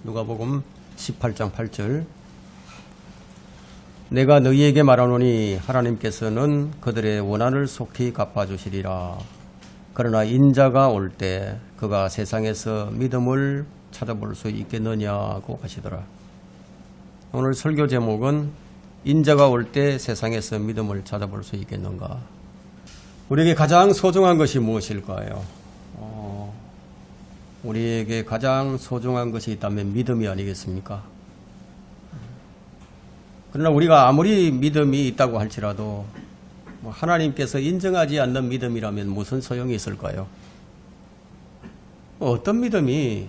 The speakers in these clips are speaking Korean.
누가복음 18장 8절. 내가 너희에게 말하노니 하나님께서는 그들의 원한을 속히 갚아주시리라. 그러나 인자가 올 때 그가 세상에서 믿음을 찾아볼 수 있겠느냐고 하시더라. 오늘 설교 제목은 인자가 올 때 세상에서 믿음을 찾아볼 수 있겠는가. 우리에게 가장 소중한 것이 무엇일까요? 우리에게 가장 소중한 것이 있다면 믿음이 아니겠습니까? 그러나 우리가 아무리 믿음이 있다고 할지라도 하나님께서 인정하지 않는 믿음이라면 무슨 소용이 있을까요? 어떤 믿음이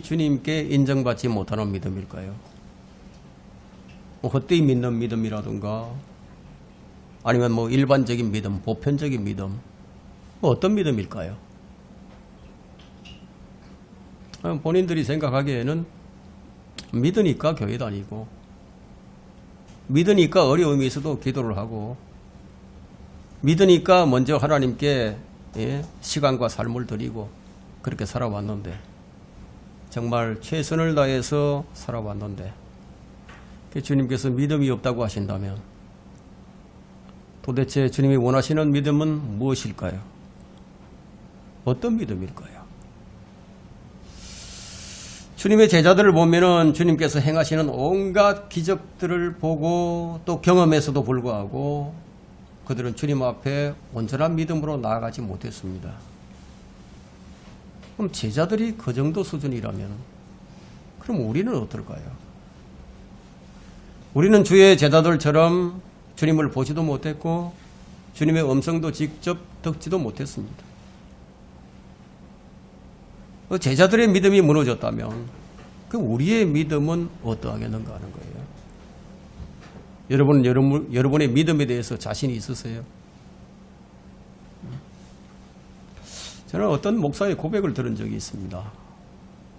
주님께 인정받지 못하는 믿음일까요? 헛되이 믿는 믿음이라든가 아니면 일반적인 믿음, 보편적인 믿음, 어떤 믿음일까요? 본인들이 생각하기에는 믿으니까 교회 다니고 믿으니까 어려움이 있어도 기도를 하고 믿으니까 먼저 하나님께 시간과 삶을 드리고 그렇게 살아왔는데 정말 최선을 다해서 살아왔는데 주님께서 믿음이 없다고 하신다면 도대체 주님이 원하시는 믿음은 무엇일까요? 어떤 믿음일까요? 주님의 제자들을 보면은 주님께서 행하시는 온갖 기적들을 보고 또 경험에서도 불구하고 그들은 주님 앞에 온전한 믿음으로 나아가지 못했습니다. 그럼 제자들이 그 정도 수준이라면 그럼 우리는 어떨까요? 우리는 주의 제자들처럼 주님을 보지도 못했고 주님의 음성도 직접 듣지도 못했습니다. 제자들의 믿음이 무너졌다면 우리의 믿음은 어떠하겠는가 하는 거예요. 여러분의 믿음에 대해서 자신이 있으세요? 저는 어떤 목사의 고백을 들은 적이 있습니다.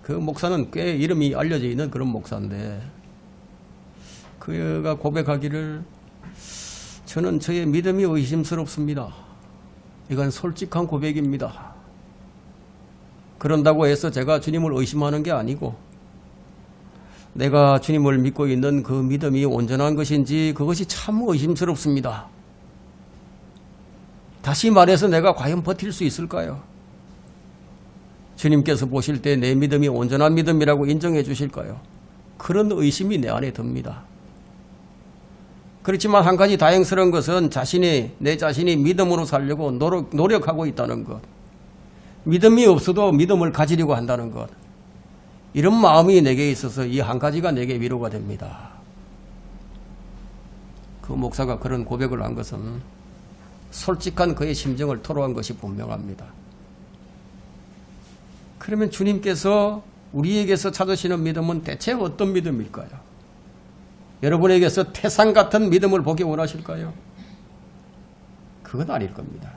그 목사는 꽤 이름이 알려져 있는 그런 목사인데 그가 고백하기를 저는 저의 믿음이 의심스럽습니다. 이건 솔직한 고백입니다. 그런다고 해서 제가 주님을 의심하는 게 아니고 내가 주님을 믿고 있는 그 믿음이 온전한 것인지 그것이 참 의심스럽습니다. 다시 말해서 내가 과연 버틸 수 있을까요? 주님께서 보실 때 내 믿음이 온전한 믿음이라고 인정해 주실까요? 그런 의심이 내 안에 듭니다. 그렇지만 한 가지 다행스러운 것은 내 자신이 믿음으로 살려고 노력하고 있다는 것. 믿음이 없어도 믿음을 가지려고 한다는 것. 이런 마음이 내게 있어서 이 한 가지가 내게 위로가 됩니다. 그 목사가 그런 고백을 한 것은 솔직한 그의 심정을 토로한 것이 분명합니다. 그러면 주님께서 우리에게서 찾으시는 믿음은 대체 어떤 믿음일까요? 여러분에게서 태산 같은 믿음을 보기 원하실까요? 그건 아닐 겁니다.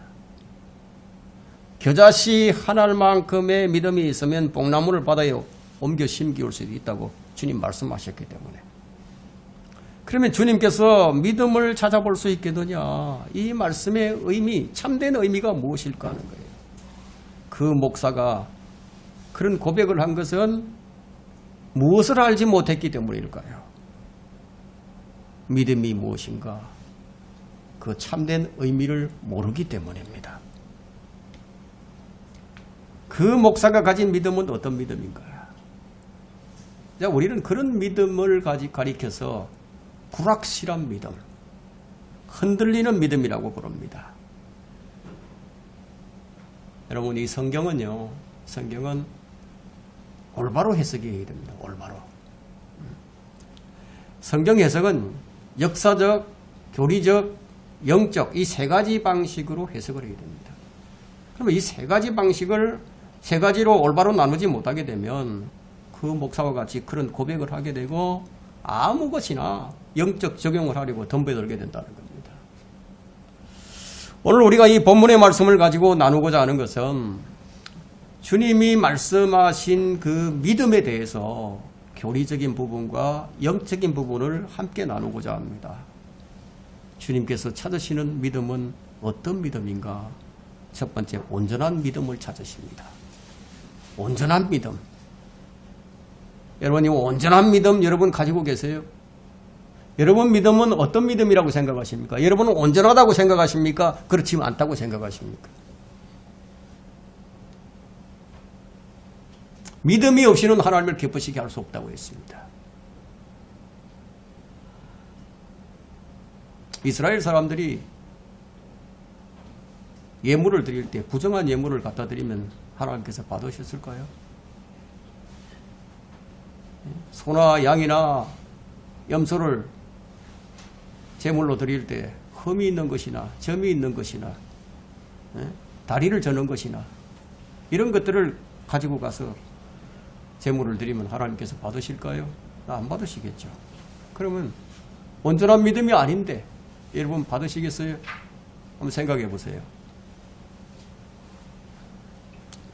겨자씨 하나만큼의 믿음이 있으면 뽕나무를 바다에 옮겨 심기울 수도 있다고 주님 말씀하셨기 때문에. 그러면 주님께서 믿음을 찾아볼 수 있겠느냐? 이 말씀의 의미, 참된 의미가 무엇일까 하는 거예요. 그 목사가 그런 고백을 한 것은 무엇을 알지 못했기 때문일까요? 믿음이 무엇인가? 그 참된 의미를 모르기 때문입니다. 그 목사가 가진 믿음은 어떤 믿음인가? 우리는 그런 믿음을 가리켜서 불확실한 믿음, 흔들리는 믿음이라고 부릅니다. 여러분, 이 성경은 올바로 해석해야 됩니다. 올바로. 성경 해석은 역사적, 교리적, 영적 이 세 가지 방식으로 해석을 해야 됩니다. 그러면 이 세 가지 방식을 세 가지로 올바로 나누지 못하게 되면 그 목사와 같이 그런 고백을 하게 되고 아무 것이나 영적 적용을 하려고 덤벼들게 된다는 겁니다. 오늘 우리가 이 본문의 말씀을 가지고 나누고자 하는 것은 주님이 말씀하신 그 믿음에 대해서 교리적인 부분과 영적인 부분을 함께 나누고자 합니다. 주님께서 찾으시는 믿음은 어떤 믿음인가? 첫 번째, 온전한 믿음을 찾으십니다. 온전한 믿음. 여러분, 이 온전한 믿음 여러분 가지고 계세요? 여러분 믿음은 어떤 믿음이라고 생각하십니까? 여러분은 온전하다고 생각하십니까? 그렇지 않다고 생각하십니까? 믿음이 없이는 하나님을 기쁘시게 할 수 없다고 했습니다. 이스라엘 사람들이 예물을 드릴 때 부정한 예물을 갖다 드리면 하나님께서 받으셨을까요? 소나 양이나 염소를 제물로 드릴 때 흠이 있는 것이나 점이 있는 것이나 다리를 저는 것이나 이런 것들을 가지고 가서 제물을 드리면 하나님께서 받으실까요? 안 받으시겠죠. 그러면 온전한 믿음이 아닌데 여러분 받으시겠어요? 한번 생각해 보세요.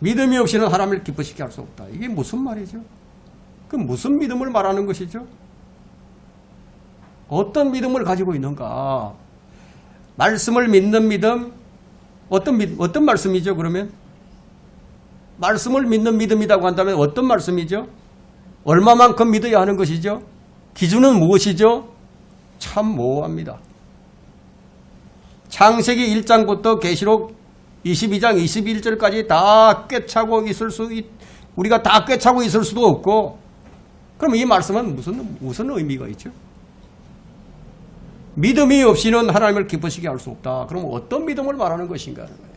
믿음이 없이는 하나님을 기쁘시게 할 수 없다. 이게 무슨 말이죠? 그 무슨 믿음을 말하는 것이죠? 어떤 믿음을 가지고 있는가? 말씀을 믿는 믿음? 어떤 말씀이죠, 그러면? 말씀을 믿는 믿음이라고 한다면 어떤 말씀이죠? 얼마만큼 믿어야 하는 것이죠? 기준은 무엇이죠? 참 모호합니다. 창세기 1장부터 계시록 22장 21절까지 다 꿰차고 우리가 다 꿰차고 있을 수도 없고, 그럼 이 말씀은 무슨 의미가 있죠? 믿음이 없이는 하나님을 기쁘시게 할 수 없다. 그럼 어떤 믿음을 말하는 것인가 하는 거예요.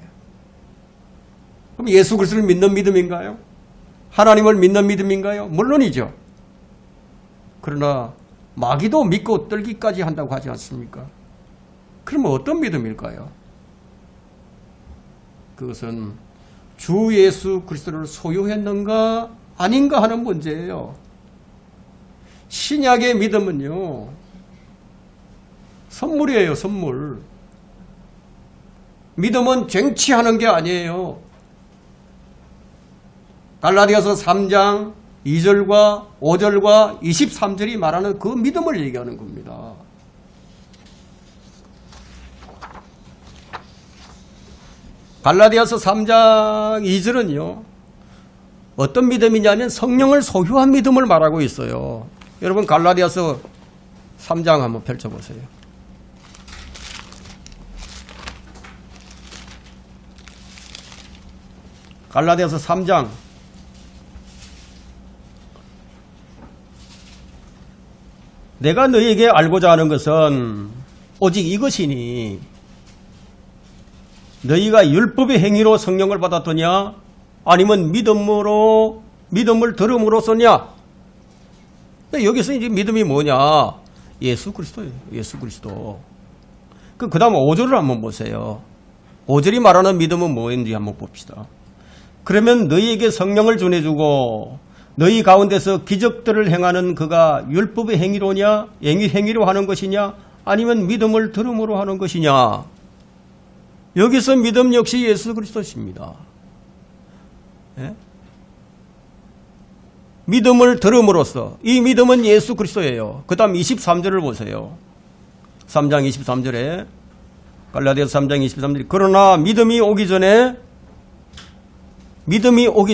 그럼 예수 그리스도를 믿는 믿음인가요? 하나님을 믿는 믿음인가요? 물론이죠. 그러나 마귀도 믿고 떨기까지 한다고 하지 않습니까? 그러면 어떤 믿음일까요? 그것은 주 예수 그리스도를 소유했는가 아닌가 하는 문제예요. 신약의 믿음은요, 선물이에요, 선물. 믿음은 쟁취하는 게 아니에요. 갈라디아서 3장 2절과 5절과 23절이 말하는 그 믿음을 얘기하는 겁니다. 갈라디아서 3장 2절은요, 어떤 믿음이냐면 성령을 소유한 믿음을 말하고 있어요. 여러분 갈라디아서 3장 한번 펼쳐보세요. 갈라디아서 3장 내가 너희에게 알고자 하는 것은 오직 이것이니 너희가 율법의 행위로 성령을 받았더냐 아니면 믿음을 들음으로써냐. 여기서 이제 믿음이 뭐냐? 예수 그리스도예요. 예수 그리스도. 그 다음 5절을 한번 보세요. 5절이 말하는 믿음은 뭐인지 한번 봅시다. 그러면 너희에게 성령을 전해주고 너희 가운데서 기적들을 행하는 그가 율법의 행위로냐 행위로 하는 것이냐 아니면 믿음을 들음으로 하는 것이냐. 여기서 믿음 역시 예수 그리스도십니다. 예? 믿음을 들음으로써 이 믿음은 예수 그리스도예요. 그 다음 23절을 보세요. 3장 23절에 갈라디아서 3장 23절에 그러나 믿음이 오기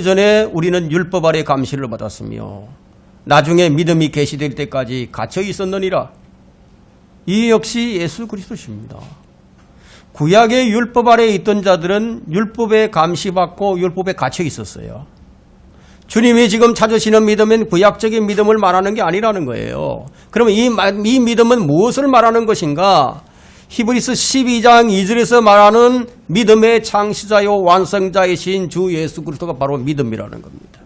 전에 우리는 율법 아래 감시를 받았으며 나중에 믿음이 계시될 때까지 갇혀 있었느니라. 이 역시 예수 그리스도십니다. 구약의 율법 아래 있던 자들은 율법에 감시받고 율법에 갇혀 있었어요. 주님이 지금 찾으시는 믿음은 구약적인 믿음을 말하는 게 아니라는 거예요. 그러면 이 믿음은 무엇을 말하는 것인가? 히브리서 12장 2절에서 말하는 믿음의 창시자요 완성자이신 주 예수 그리스도가 바로 믿음이라는 겁니다.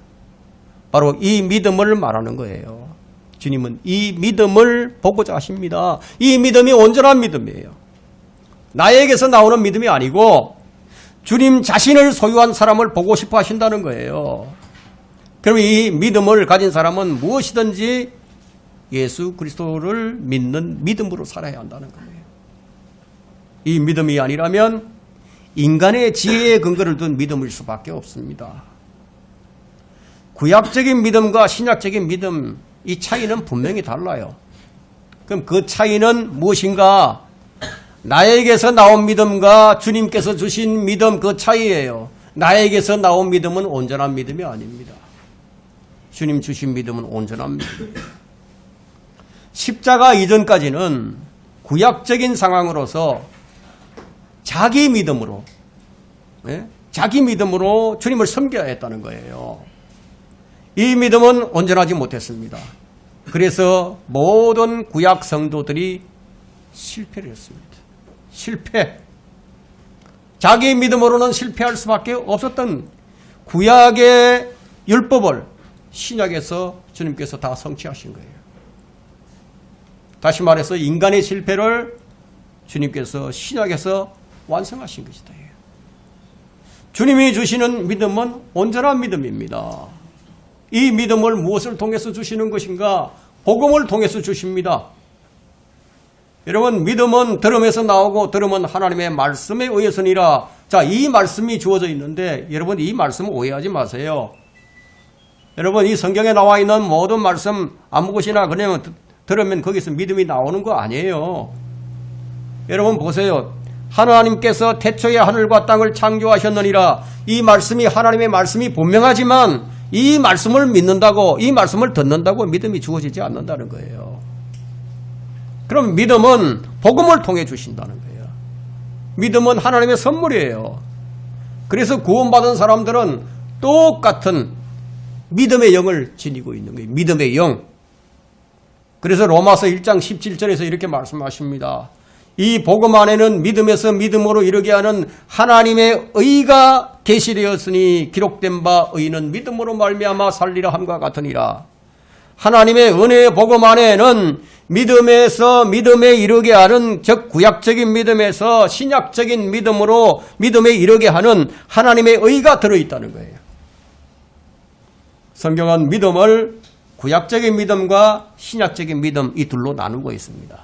바로 이 믿음을 말하는 거예요. 주님은 이 믿음을 보고자 하십니다. 이 믿음이 온전한 믿음이에요. 나에게서 나오는 믿음이 아니고 주님 자신을 소유한 사람을 보고 싶어 하신다는 거예요. 그럼 이 믿음을 가진 사람은 무엇이든지 예수 그리스도를 믿는 믿음으로 살아야 한다는 거예요. 이 믿음이 아니라면 인간의 지혜에 근거를 둔 믿음일 수밖에 없습니다. 구약적인 믿음과 신약적인 믿음, 이 차이는 분명히 달라요. 그럼 그 차이는 무엇인가? 나에게서 나온 믿음과 주님께서 주신 믿음, 그 차이예요. 나에게서 나온 믿음은 온전한 믿음이 아닙니다. 주님 주신 믿음은 온전한 믿음이에요. 십자가 이전까지는 구약적인 상황으로서 자기 믿음으로 주님을 섬겨야 했다는 거예요. 이 믿음은 온전하지 못했습니다. 그래서 모든 구약 성도들이 실패를 했습니다. 실패. 자기 믿음으로는 실패할 수밖에 없었던 구약의 율법을 신약에서 주님께서 다 성취하신 거예요. 다시 말해서 인간의 실패를 주님께서 신약에서 완성하신 것이다. 주님이 주시는 믿음은 온전한 믿음입니다. 이 믿음을 무엇을 통해서 주시는 것인가? 복음을 통해서 주십니다. 여러분, 믿음은 들음에서 나오고 들음은 하나님의 말씀에 의해서니라. 자, 이 말씀이 주어져 있는데 여러분, 이 말씀을 오해하지 마세요. 여러분, 이 성경에 나와 있는 모든 말씀 아무것이나 그냥 들으면 거기서 믿음이 나오는 거 아니에요. 여러분 보세요. 하나님께서 태초에 하늘과 땅을 창조하셨느니라. 이 말씀이 하나님의 말씀이 분명하지만 이 말씀을 믿는다고, 이 말씀을 듣는다고 믿음이 주어지지 않는다는 거예요. 그럼 믿음은 복음을 통해 주신다는 거예요. 믿음은 하나님의 선물이에요. 그래서 구원받은 사람들은 똑같은 믿음의 영을 지니고 있는 거예요. 믿음의 영. 그래서 로마서 1장 17절에서 이렇게 말씀하십니다. 이 복음 안에는 믿음에서 믿음으로 이르게 하는 하나님의 의가 계시되었으니 기록된 바 의는 믿음으로 말미암아 살리라 함과 같으니라. 하나님의 은혜의 복음 안에는 믿음에서 믿음에 이르게 하는, 즉 구약적인 믿음에서 신약적인 믿음으로 믿음에 이르게 하는 하나님의 의가 들어있다는 거예요. 성경은 믿음을 구약적인 믿음과 신약적인 믿음 이 둘로 나누고 있습니다.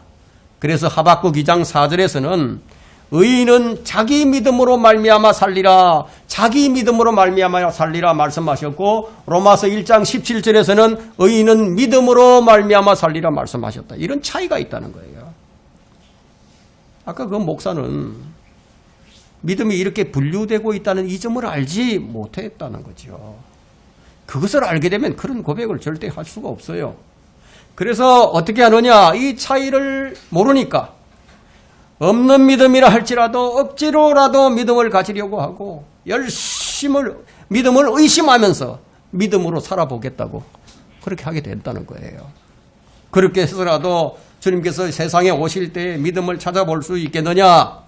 그래서 하박국 2장 4절에서는 의인은 자기 믿음으로 말미암아 살리라, 자기 믿음으로 말미암아 살리라 말씀하셨고, 로마서 1장 17절에서는 의인은 믿음으로 말미암아 살리라 말씀하셨다. 이런 차이가 있다는 거예요. 아까 그 목사는 믿음이 이렇게 분류되고 있다는 이 점을 알지 못했다는 거죠. 그것을 알게 되면 그런 고백을 절대 할 수가 없어요. 그래서 어떻게 하느냐, 이 차이를 모르니까 없는 믿음이라 할지라도 억지로라도 믿음을 가지려고 하고 믿음을 의심하면서 믿음으로 살아보겠다고 그렇게 하게 된다는 거예요. 그렇게 해서라도 주님께서 세상에 오실 때 믿음을 찾아볼 수 있겠느냐?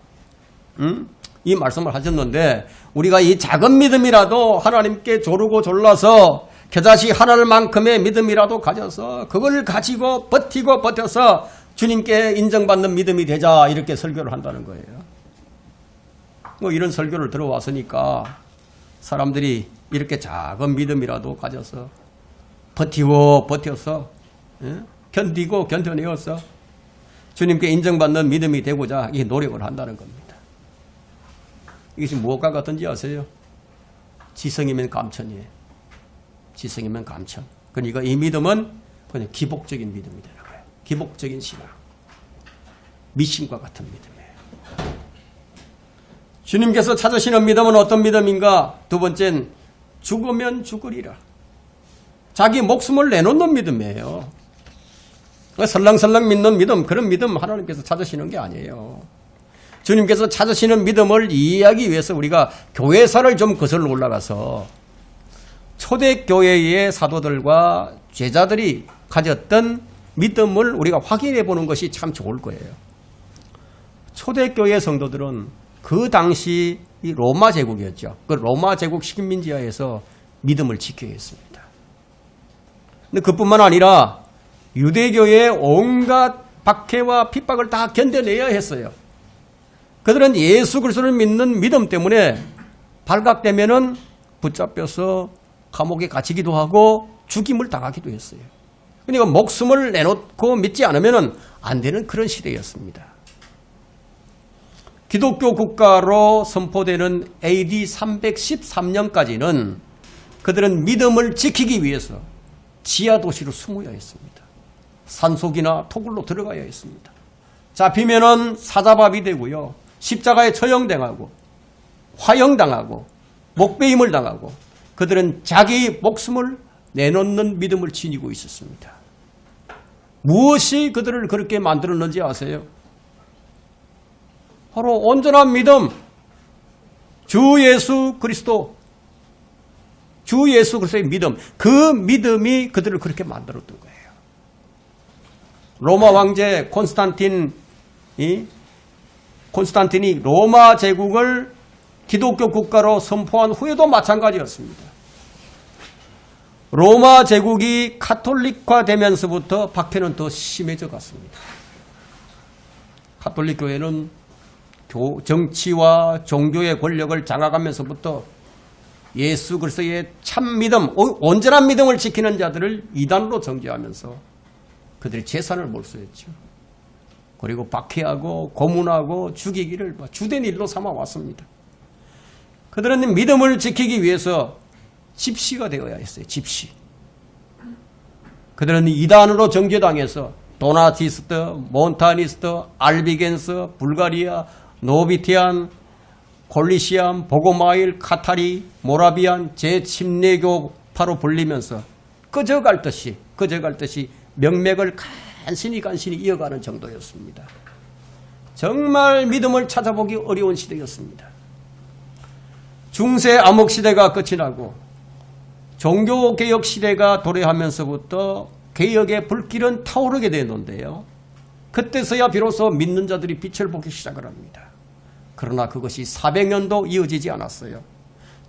이 말씀을 하셨는데, 우리가 이 작은 믿음이라도 하나님께 조르고 졸라서 겨자씨 하나만큼의 믿음이라도 가져서 그걸 가지고 버텨서 주님께 인정받는 믿음이 되자, 이렇게 설교를 한다는 거예요. 뭐 이런 설교를 들어왔으니까 사람들이 이렇게 작은 믿음이라도 가져서 버텨서 견디고 견뎌내어서 주님께 인정받는 믿음이 되고자 이 노력을 한다는 겁니다. 이것이 무엇과 같은지 아세요? 지성이면 감천이에요. 지성이면 감천. 그러니까 이 믿음은 그냥 기복적인 믿음이 되는 거예요. 기복적인 신앙. 미신과 같은 믿음이에요. 주님께서 찾으시는 믿음은 어떤 믿음인가? 두 번째는 죽으면 죽으리라. 자기 목숨을 내놓는 믿음이에요. 설렁설렁 믿는 믿음, 그런 믿음 하나님께서 찾으시는 게 아니에요. 주님께서 찾으시는 믿음을 이해하기 위해서 우리가 교회사를 좀 거슬러 올라가서 초대교회의 사도들과 제자들이 가졌던 믿음을 우리가 확인해 보는 것이 참 좋을 거예요. 초대교회 성도들은 그 당시 이 로마 제국이었죠. 그 로마 제국 식민지하에서 믿음을 지켜야 했습니다. 근데 그뿐만 아니라 유대교회의 온갖 박해와 핍박을 다 견뎌내야 했어요. 그들은 예수 그리스도를 믿는 믿음 때문에 발각되면은 붙잡혀서 감옥에 갇히기도 하고 죽임을 당하기도 했어요. 그러니까 목숨을 내놓고 믿지 않으면 안 되는 그런 시대였습니다. 기독교 국가로 선포되는 AD 313년까지는 그들은 믿음을 지키기 위해서 지하 도시로 숨어야 했습니다. 산속이나 토굴로 들어가야 했습니다. 잡히면은 사자밥이 되고요. 십자가에 처형당하고 화형당하고 목베임을 당하고 그들은 자기 목숨을 내놓는 믿음을 지니고 있었습니다. 무엇이 그들을 그렇게 만들었는지 아세요? 바로 온전한 믿음, 주 예수 그리스도의 믿음, 그 믿음이 그들을 그렇게 만들었던 거예요. 로마 황제 콘스탄틴이 로마 제국을 기독교 국가로 선포한 후에도 마찬가지였습니다. 로마 제국이 카톨릭화 되면서부터 박해는 더 심해져 갔습니다. 카톨릭 교회는 정치와 종교의 권력을 장악하면서부터 예수 그리스도의 참 믿음, 온전한 믿음을 지키는 자들을 이단으로 정죄하면서 그들의 재산을 몰수했죠. 그리고 박해하고 고문하고 죽이기를 주된 일로 삼아 왔습니다. 그들은 믿음을 지키기 위해서 집시가 되어야 했어요. 집시. 그들은 이단으로 정죄당해서 도나티스트, 몬타니스트, 알비겐스, 불가리아, 노비티안, 콜리시암, 보고마일, 카타리, 모라비안, 제침례교파로 불리면서 꺼져갈 듯이 명맥을 간신히 이어가는 정도였습니다. 정말 믿음을 찾아보기 어려운 시대였습니다. 중세 암흑 시대가 끝이 나고 종교개혁 시대가 도래하면서부터 개혁의 불길은 타오르게 되는데요. 그때서야 비로소 믿는 자들이 빛을 보기 시작을 합니다. 그러나 그것이 400년도 이어지지 않았어요.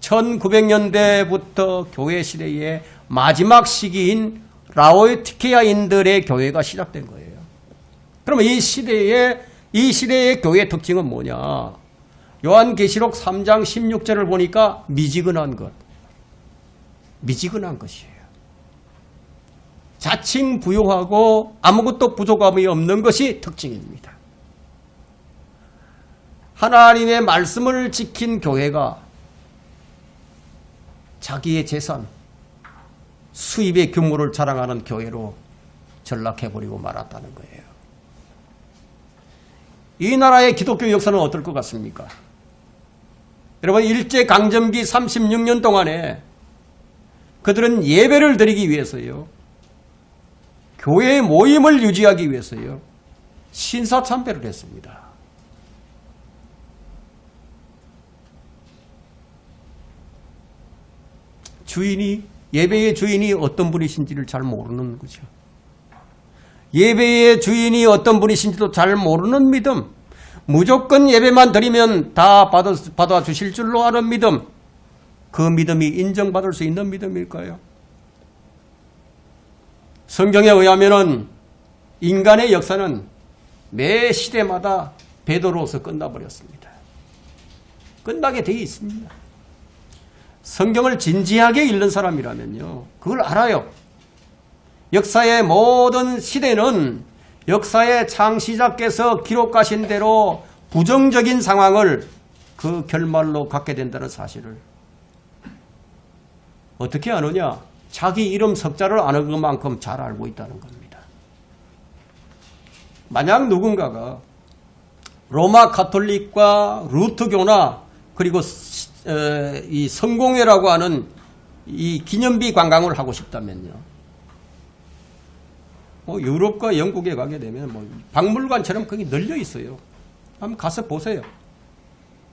1900년대부터 교회 시대의 마지막 시기인 라오디케아인들의 교회가 시작된 거예요. 그러면 이 시대의 교회의 특징은 뭐냐? 요한계시록 3장 16절을 보니까 미지근한 것이에요. 자칭 부유하고 아무것도 부족함이 없는 것이 특징입니다. 하나님의 말씀을 지킨 교회가 자기의 재산, 수입의 규모를 자랑하는 교회로 전락해버리고 말았다는 거예요. 이 나라의 기독교 역사는 어떨 것 같습니까? 여러분, 일제강점기 36년 동안에 그들은 예배를 드리기 위해서요, 교회의 모임을 유지하기 위해서요, 신사참배를 했습니다. 예배의 주인이 어떤 분이신지를 잘 모르는 거죠. 예배의 주인이 어떤 분이신지도 잘 모르는 믿음, 무조건 예배만 드리면 다 받아주실 줄로 아는 믿음, 그 믿음이 인정받을 수 있는 믿음일까요? 성경에 의하면 인간의 역사는 매 시대마다 배도로서 끝나버렸습니다. 끝나게 되어 있습니다. 성경을 진지하게 읽는 사람이라면요, 그걸 알아요. 역사의 모든 시대는 역사의 창시자께서 기록하신 대로 부정적인 상황을 그 결말로 갖게 된다는 사실을 어떻게 아느냐? 자기 이름 석자를 아는 것만큼 잘 알고 있다는 겁니다. 만약 누군가가 로마 가톨릭과 루터교나 그리고 이 성공회라고 하는 이 기념비 관광을 하고 싶다면요, 유럽과 영국에 가게 되면 박물관처럼 거기 널려 있어요. 한번 가서 보세요.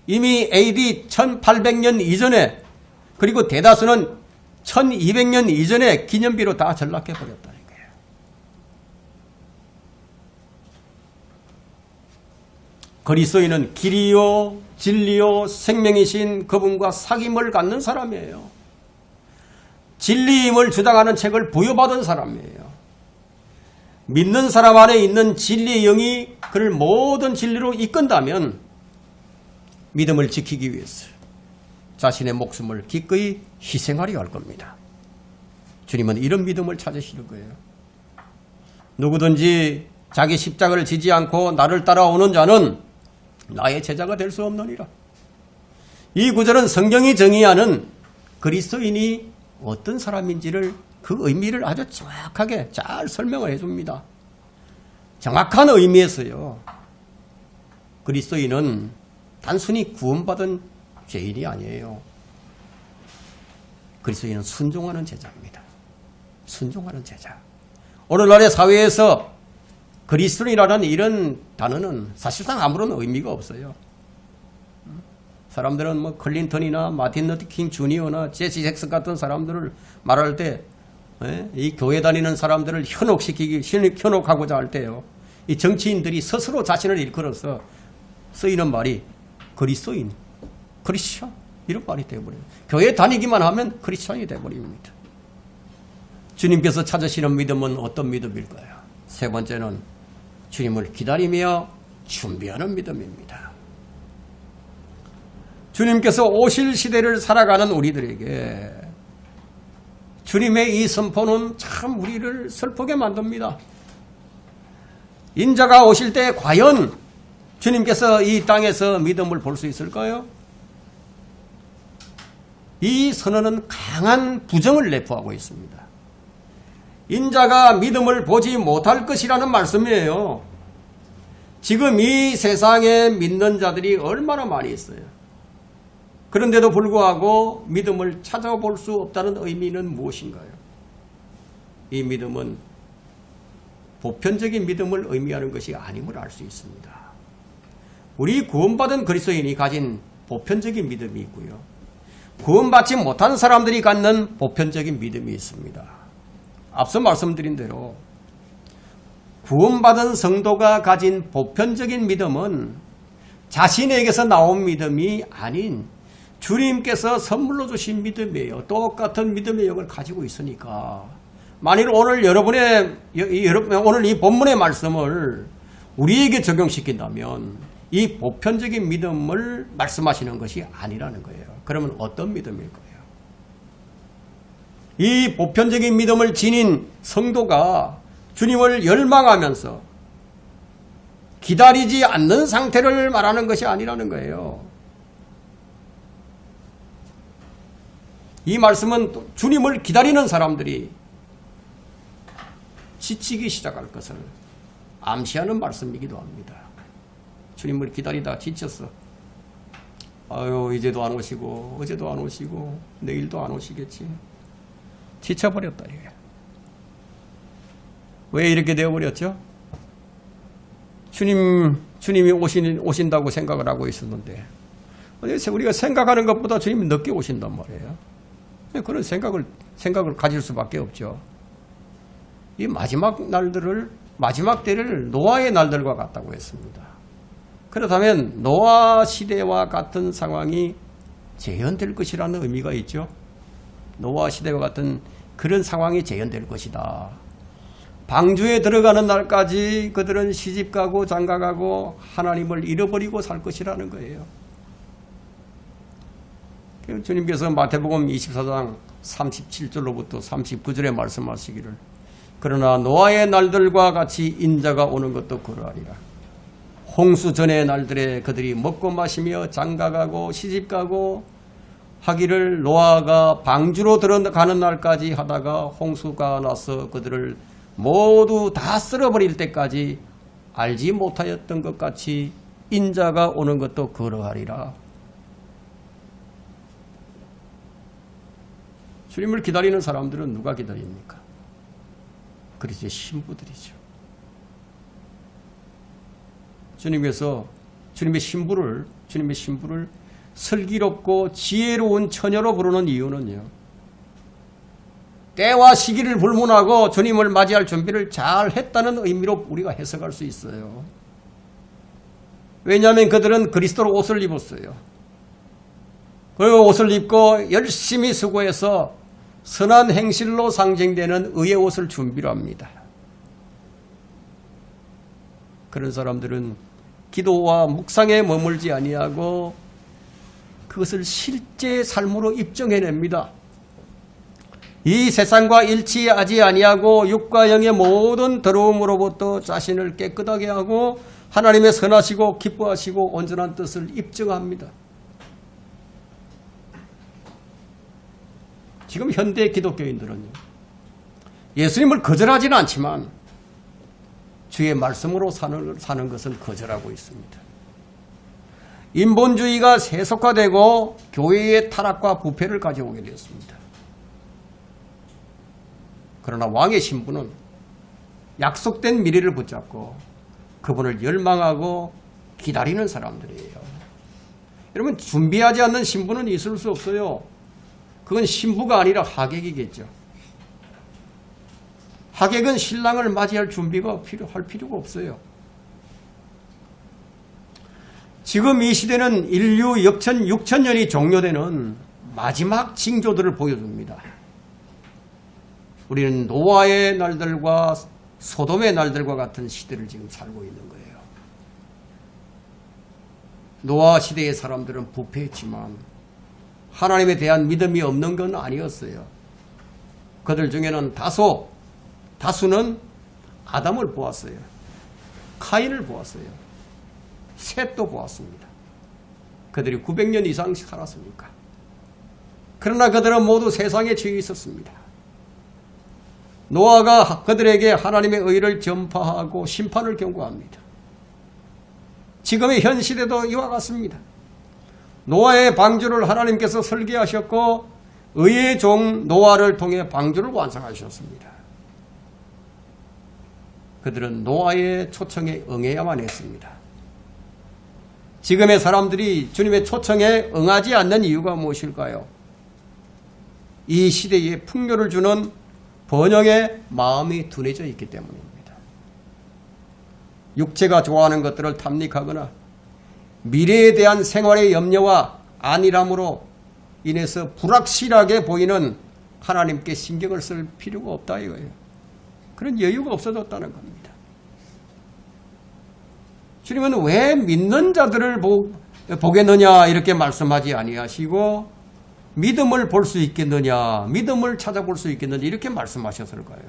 이미 AD 1800년 이전에, 그리고 대다수는 1200년 이전에 기념비로 다 전락해 버렸다는 거예요. 그리스도인은 길이요 진리요 생명이신 그분과 사귐을 갖는 사람이에요. 진리임을 주장하는 책을 부여받은 사람이에요. 믿는 사람 안에 있는 진리의 영이 그를 모든 진리로 이끈다면 믿음을 지키기 위해서 자신의 목숨을 기꺼이 희생하려 할 겁니다. 주님은 이런 믿음을 찾으시는 거예요. 누구든지 자기 십자가를 지지 않고 나를 따라오는 자는 나의 제자가 될 수 없느니라. 이 구절은 성경이 정의하는 그리스도인이 어떤 사람인지를, 그 의미를 아주 정확하게 잘 설명을 해줍니다. 정확한 의미에서요, 그리스도인은 단순히 구원받은 죄인이 아니에요. 그리스도인은 순종하는 제자입니다. 순종하는 제자. 오늘날의 사회에서 그리스도인이라는 이런 단어는 사실상 아무런 의미가 없어요. 사람들은 뭐 클린턴이나 마틴 루터 킹 주니어나 제시 잭슨 같은 사람들을 말할 때, 이 교회 다니는 사람들을 현혹하고자 할 때요, 이 정치인들이 스스로 자신을 일컬어서 쓰이는 말이 그리스도인, 크리스천 이런 말이 되어버려요. 교회 다니기만 하면 크리스천이 되어버립니다. 주님께서 찾으시는 믿음은 어떤 믿음일까요? 세 번째는 주님을 기다리며 준비하는 믿음입니다. 주님께서 오실 시대를 살아가는 우리들에게 주님의 이 선포는 참 우리를 슬프게 만듭니다. 인자가 오실 때 과연 주님께서 이 땅에서 믿음을 볼 수 있을까요? 이 선언은 강한 부정을 내포하고 있습니다. 인자가 믿음을 보지 못할 것이라는 말씀이에요. 지금 이 세상에 믿는 자들이 얼마나 많이 있어요. 그런데도 불구하고 믿음을 찾아볼 수 없다는 의미는 무엇인가요? 이 믿음은 보편적인 믿음을 의미하는 것이 아님을 알 수 있습니다. 우리 구원받은 그리스도인이 가진 보편적인 믿음이 있고요, 구원받지 못한 사람들이 갖는 보편적인 믿음이 있습니다. 앞서 말씀드린 대로 구원받은 성도가 가진 보편적인 믿음은 자신에게서 나온 믿음이 아닌 주님께서 선물로 주신 믿음이에요. 똑같은 믿음의 영을 가지고 있으니까 만일 오늘 오늘 이 본문의 말씀을 우리에게 적용시킨다면 이 보편적인 믿음을 말씀하시는 것이 아니라는 거예요. 그러면 어떤 믿음일까요? 이 보편적인 믿음을 지닌 성도가 주님을 열망하면서 기다리지 않는 상태를 말하는 것이 아니라는 거예요. 이 말씀은 주님을 기다리는 사람들이 지치기 시작할 것을 암시하는 말씀이기도 합니다. 주님을 기다리다 지쳤어. 아유, 이제도 안 오시고 어제도 안 오시고 내일도 안 오시겠지. 지쳐버렸다 이거야. 왜 이렇게 되어버렸죠? 주님이 오신다고 생각을 하고 있었는데 우리가 생각하는 것보다 주님이 늦게 오신단 말이에요. 그런 생각을 가질 수밖에 없죠. 이 마지막 때를 노아의 날들과 같다고 했습니다. 그렇다면 노아 시대와 같은 상황이 재현될 것이라는 의미가 있죠. 노아 시대와 같은 그런 상황이 재현될 것이다. 방주에 들어가는 날까지 그들은 시집가고 장가가고 하나님을 잃어버리고 살 것이라는 거예요. 주님께서 마태복음 24장 37절로부터 39절에 말씀하시기를 그러나 노아의 날들과 같이 인자가 오는 것도 그러하리라. 홍수 전의 날들에 그들이 먹고 마시며 장가가고 시집가고 하기를 노아가 방주로 들어가는 날까지 하다가 홍수가 나서 그들을 모두 다 쓸어버릴 때까지 알지 못하였던 것 같이 인자가 오는 것도 그러하리라. 주님을 기다리는 사람들은 누가 기다립니까? 그리스도의 신부들이죠. 주님께서 주님의 신부를 슬기롭고 지혜로운 처녀로 부르는 이유는요, 때와 시기를 불문하고 주님을 맞이할 준비를 잘 했다는 의미로 우리가 해석할 수 있어요. 왜냐하면 그들은 그리스도로 옷을 입었어요. 그리고 옷을 입고 열심히 수고해서 선한 행실로 상징되는 의의 옷을 준비를 합니다. 그런 사람들은 기도와 묵상에 머물지 아니하고 그것을 실제 삶으로 입증해냅니다. 이 세상과 일치하지 아니하고 육과 영의 모든 더러움으로부터 자신을 깨끗하게 하고 하나님의 선하시고 기뻐하시고 온전한 뜻을 입증합니다. 지금 현대 기독교인들은요, 예수님을 거절하지는 않지만 주의 말씀으로 사는 것을 거절하고 있습니다. 인본주의가 세속화되고 교회의 타락과 부패를 가져오게 되었습니다. 그러나 왕의 신분은 약속된 미래를 붙잡고 그분을 열망하고 기다리는 사람들이에요. 여러분, 준비하지 않는 신부는 있을 수 없어요. 그건 신부가 아니라 하객이겠죠. 하객은 신랑을 맞이할 준비가 할 필요가 없어요. 지금 이 시대는 인류 역천 6천년이 종료되는 마지막 징조들을 보여줍니다. 우리는 노아의 날들과 소돔의 날들과 같은 시대를 지금 살고 있는 거예요. 노아 시대의 사람들은 부패했지만 하나님에 대한 믿음이 없는 건 아니었어요. 그들 중에는 다수는 아담을 보았어요. 카인을 보았어요. 셋도 보았습니다. 그들이 900년 이상 살았으니까. 그러나 그들은 모두 세상에 죄에 있었습니다. 노아가 그들에게 하나님의 의를 전파하고 심판을 경고합니다. 지금의 현 시대도 이와 같습니다. 노아의 방주를 하나님께서 설계하셨고 의의 종 노아를 통해 방주를 완성하셨습니다. 그들은 노아의 초청에 응해야만 했습니다. 지금의 사람들이 주님의 초청에 응하지 않는 이유가 무엇일까요? 이 시대에 풍요를 주는 번영의 마음이 둔해져 있기 때문입니다. 육체가 좋아하는 것들을 탐닉하거나 미래에 대한 생활의 염려와 안일함으로 인해서 불확실하게 보이는 하나님께 신경을 쓸 필요가 없다 이거예요. 그런 여유가 없어졌다는 겁니다. 주님은 왜 믿는 자들을 보겠느냐 이렇게 말씀하지 아니하시고 믿음을 볼 수 있겠느냐, 믿음을 찾아볼 수 있겠느냐 이렇게 말씀하셨을까요?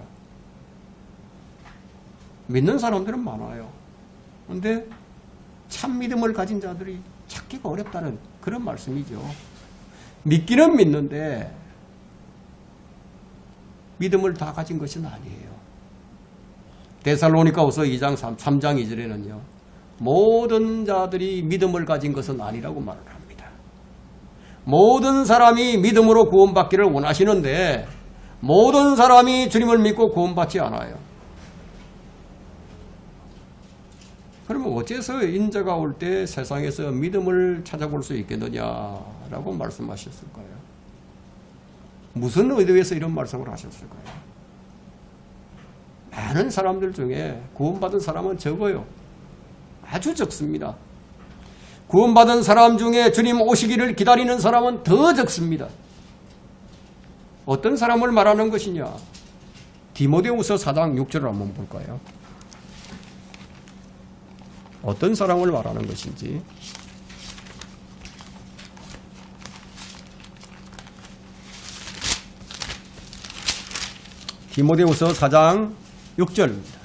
믿는 사람들은 많아요. 그런데 참 믿음을 가진 자들이 찾기가 어렵다는 그런 말씀이죠. 믿기는 믿는데 믿음을 다 가진 것은 아니에요. 데살로니가후서 2장 3장 2절에는요. 모든 자들이 믿음을 가진 것은 아니라고 말을 합니다. 모든 사람이 믿음으로 구원받기를 원하시는데 모든 사람이 주님을 믿고 구원받지 않아요. 그러면 어째서 인자가 올 때 세상에서 믿음을 찾아볼 수 있겠느냐라고 말씀하셨을까요? 무슨 의도에서 이런 말씀을 하셨을까요? 많은 사람들 중에 구원받은 사람은 적어요. 아주 적습니다. 구원받은 사람 중에 주님 오시기를 기다리는 사람은 더 적습니다. 어떤 사람을 말하는 것이냐? 디모데후서 4장 6절을 한번 볼까요? 어떤 사람을 말하는 것인지. 디모데후서 4장 6절입니다.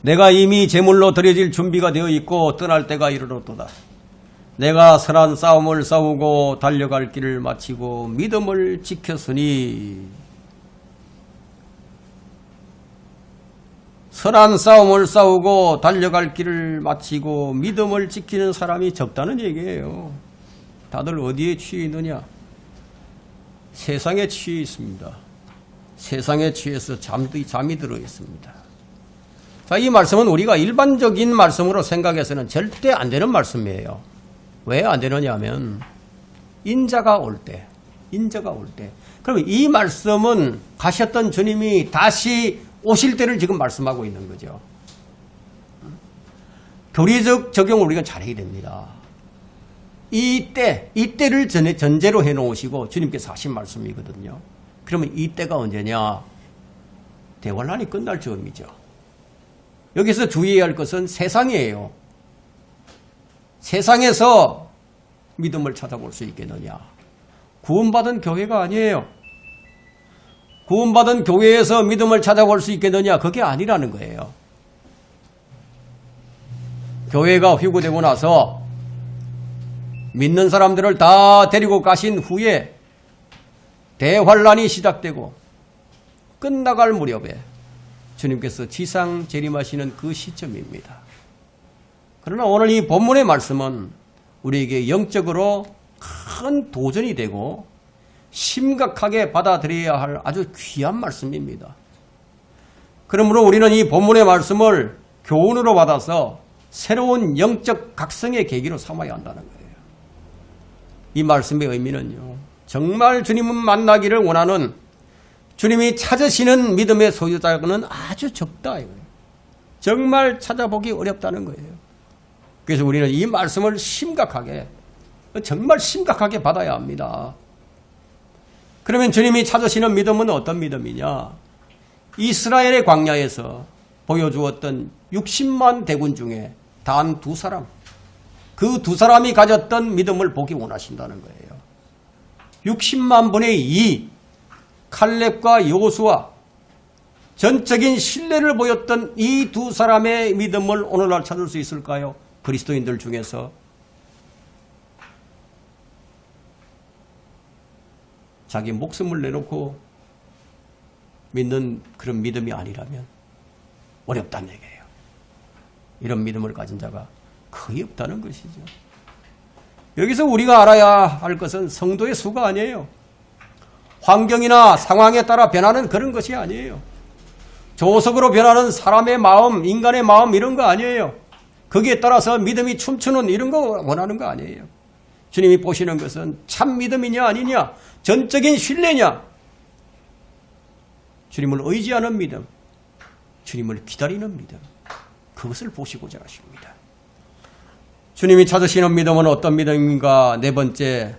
내가 이미 제물로 드려질 준비가 되어 있고 떠날 때가 이르렀도다. 내가 선한 싸움을 싸우고 달려갈 길을 마치고 믿음을 지켰으니 선한 싸움을 싸우고 달려갈 길을 마치고 믿음을 지키는 사람이 적다는 얘기예요. 다들 어디에 취해 있느냐? 세상에 취해 있습니다. 세상에 취해서 잠이 들어 있습니다. 자, 이 말씀은 우리가 일반적인 말씀으로 생각해서는 절대 안 되는 말씀이에요. 왜 안 되느냐 하면 인자가 올 때. 그러면 이 말씀은 가셨던 주님이 다시 오실 때를 지금 말씀하고 있는 거죠. 교리적 적용을 우리가 잘해야 됩니다. 이때를 전제로 해놓으시고 주님께서 하신 말씀이거든요. 그러면 이때가 언제냐? 대환란이 끝날 즈음이죠. 여기서 주의해야 할 것은 세상이에요. 세상에서 믿음을 찾아볼 수 있겠느냐? 구원받은 교회가 아니에요. 구원받은 교회에서 믿음을 찾아볼 수 있겠느냐? 그게 아니라는 거예요. 교회가 휴거되고 나서 믿는 사람들을 다 데리고 가신 후에 대환란이 시작되고 끝나갈 무렵에 주님께서 지상 재림하시는 그 시점입니다. 그러나 오늘 이 본문의 말씀은 우리에게 영적으로 큰 도전이 되고 심각하게 받아들여야 할 아주 귀한 말씀입니다. 그러므로 우리는 이 본문의 말씀을 교훈으로 받아서 새로운 영적 각성의 계기로 삼아야 한다는 거예요. 이 말씀의 의미는요, 정말 주님을 만나기를 원하는, 주님이 찾으시는 믿음의 소유자는 아주 적다 이거예요. 정말 찾아보기 어렵다는 거예요. 그래서 우리는 이 말씀을 심각하게, 정말 심각하게 받아야 합니다. 그러면 주님이 찾으시는 믿음은 어떤 믿음이냐? 이스라엘의 광야에서 보여주었던 60만 대군 중에 단 2사람, 그 2사람이 가졌던 믿음을 보기 원하신다는 거예요. 60만 분의 2, 칼렙과 여호수아, 전적인 신뢰를 보였던 이 2사람의 믿음을 오늘날 찾을 수 있을까요? 그리스도인들 중에서. 자기 목숨을 내놓고 믿는 그런 믿음이 아니라면 어렵다는 얘기예요. 이런 믿음을 가진 자가 거의 없다는 것이죠. 여기서 우리가 알아야 할 것은 성도의 수가 아니에요. 환경이나 상황에 따라 변하는 그런 것이 아니에요. 조석으로 변하는 사람의 마음, 인간의 마음 이런 거 아니에요. 거기에 따라서 믿음이 춤추는 이런 거 원하는 거 아니에요. 주님이 보시는 것은 참 믿음이냐 아니냐, 전적인 신뢰냐, 주님을 의지하는 믿음, 주님을 기다리는 믿음, 그것을 보시고자 하십니다. 주님이 찾으시는 믿음은 어떤 믿음인가? 4번째,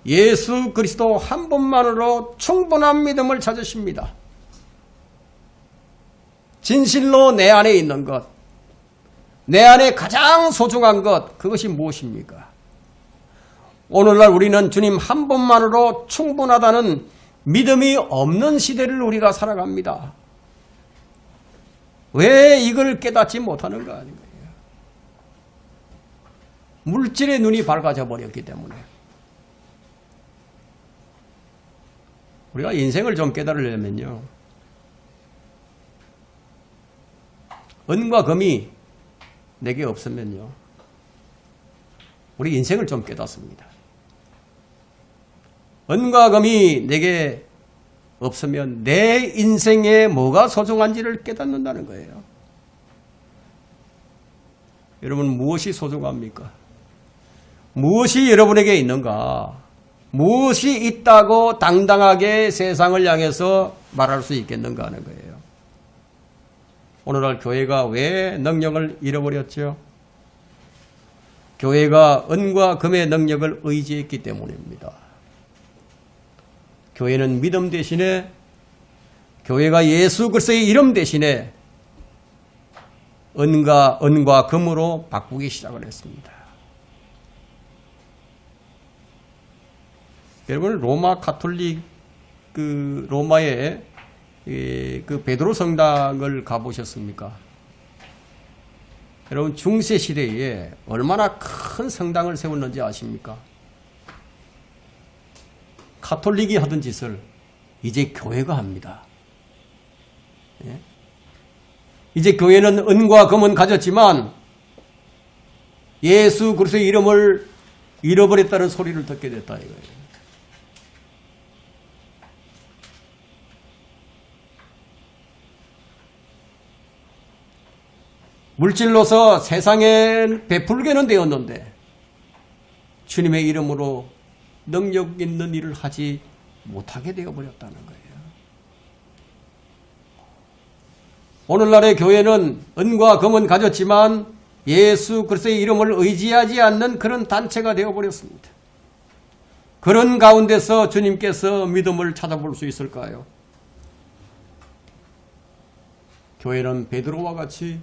예수 그리스도 한 분만으로 충분한 믿음을 찾으십니다. 진실로 내 안에 있는 것, 내 안에 가장 소중한 것, 그것이 무엇입니까? 오늘날 우리는 주님 한 분만으로 충분하다는 믿음이 없는 시대를 우리가 살아갑니다. 왜 이걸 깨닫지 못하는가 하는 거예요. 물질의 눈이 밝아져 버렸기 때문에. 우리가 인생을 좀 깨달으려면요, 은과 금이 내게 없으면요, 우리 인생을 좀 깨닫습니다. 은과 금이 내게 없으면 내 인생에 뭐가 소중한지를 깨닫는다는 거예요. 여러분, 무엇이 소중합니까? 무엇이 여러분에게 있는가? 무엇이 있다고 당당하게 세상을 향해서 말할 수 있겠는가 하는 거예요. 오늘날 교회가 왜 능력을 잃어버렸죠? 교회가 은과 금의 능력을 의지했기 때문입니다. 교회는 믿음 대신에, 교회가 예수 그리스도의 이름 대신에 은과 금으로 바꾸기 시작을 했습니다. 여러분, 로마 가톨릭 로마의 그 베드로 성당을 가보셨습니까? 여러분, 중세 시대에 얼마나 큰 성당을 세웠는지 아십니까? 가톨릭이 하던 짓을 이제 교회가 합니다. 예? 이제 교회는 은과 금은 가졌지만 예수 그리스도의 이름을 잃어버렸다는 소리를 듣게 됐다 이거예요. 물질로서 세상에 베풀게는 되었는데 주님의 이름으로 능력 있는 일을 하지 못하게 되어버렸다는 거예요. 오늘날의 교회는 은과 금은 가졌지만 예수 그리스도의 이름을 의지하지 않는 그런 단체가 되어버렸습니다. 그런 가운데서 주님께서 믿음을 찾아볼 수 있을까요? 교회는 베드로와 같이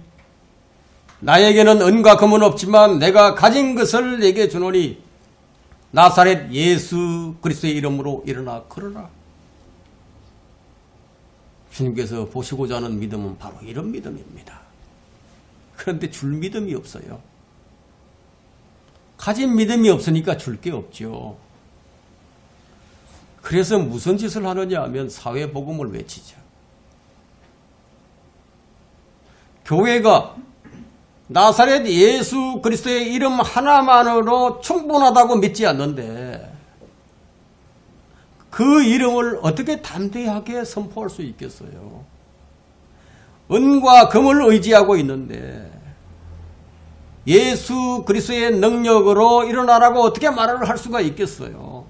나에게는 은과 금은 없지만 내가 가진 것을 내게 주노니 나사렛 예수 그리스도의 이름으로 일어나 걸어라. 주님께서 보시고자 하는 믿음은 바로 이런 믿음입니다. 그런데 줄 믿음이 없어요. 가진 믿음이 없으니까 줄 게 없죠. 그래서 무슨 짓을 하느냐 하면 사회복음을 외치죠. 교회가 나사렛 예수 그리스도의 이름 하나만으로 충분하다고 믿지 않는데 그 이름을 어떻게 담대하게 선포할 수 있겠어요? 은과 금을 의지하고 있는데 예수 그리스도의 능력으로 일어나라고 어떻게 말을 할 수가 있겠어요?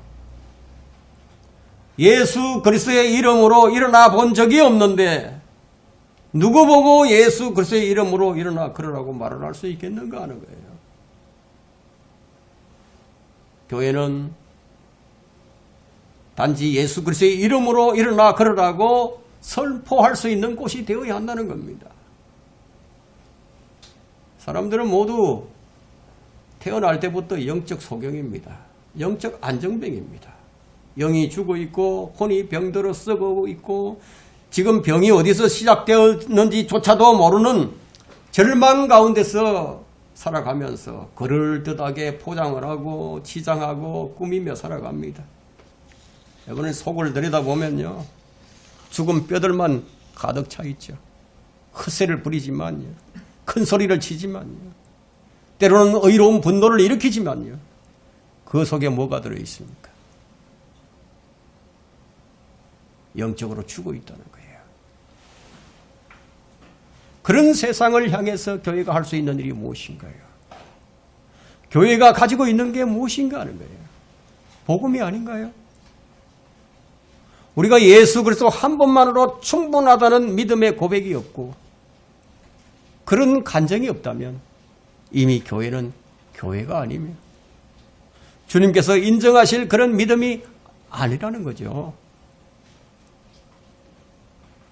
예수 그리스도의 이름으로 일어나 본 적이 없는데 누구 보고 예수 그리스도의 이름으로 일어나 그러라고 말을 할 수 있겠는가 하는 거예요. 교회는 단지 예수 그리스도의 이름으로 일어나 그러라고 선포할 수 있는 곳이 되어야 한다는 겁니다. 사람들은 모두 태어날 때부터 영적 소경입니다. 영적 안정병입니다. 영이 죽어 있고 혼이 병들어 썩어 있고 지금 병이 어디서 시작되었는지조차도 모르는 절망 가운데서 살아가면서 그럴듯하게 포장을 하고 치장하고 꾸미며 살아갑니다. 이번에 속을 들여다보면요, 죽은 뼈들만 가득 차 있죠. 헛새를 부리지만요, 큰 소리를 치지만요, 때로는 의로운 분노를 일으키지만요, 그 속에 뭐가 들어있습니까? 영적으로 죽어 있다는 거예요. 그런 세상을 향해서 교회가 할 수 있는 일이 무엇인가요? 교회가 가지고 있는 게 무엇인가 하는 거예요. 복음이 아닌가요? 우리가 예수 그리스도 한 번만으로 충분하다는 믿음의 고백이 없고 그런 간증이 없다면 이미 교회는 교회가 아니며 주님께서 인정하실 그런 믿음이 아니라는 거죠.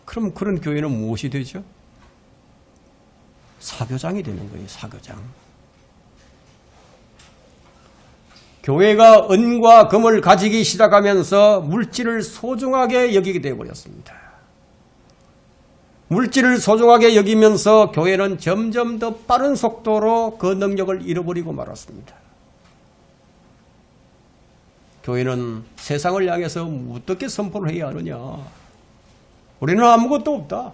그럼 그런 교회는 무엇이 되죠? 사교장이 되는 거예요. 사교장. 교회가 은과 금을 가지기 시작하면서 물질을 소중하게 여기게 되어버렸습니다. 물질을 소중하게 여기면서 교회는 점점 더 빠른 속도로 그 능력을 잃어버리고 말았습니다. 교회는 세상을 향해서 어떻게 선포를 해야 하느냐? 우리는 아무것도 없다.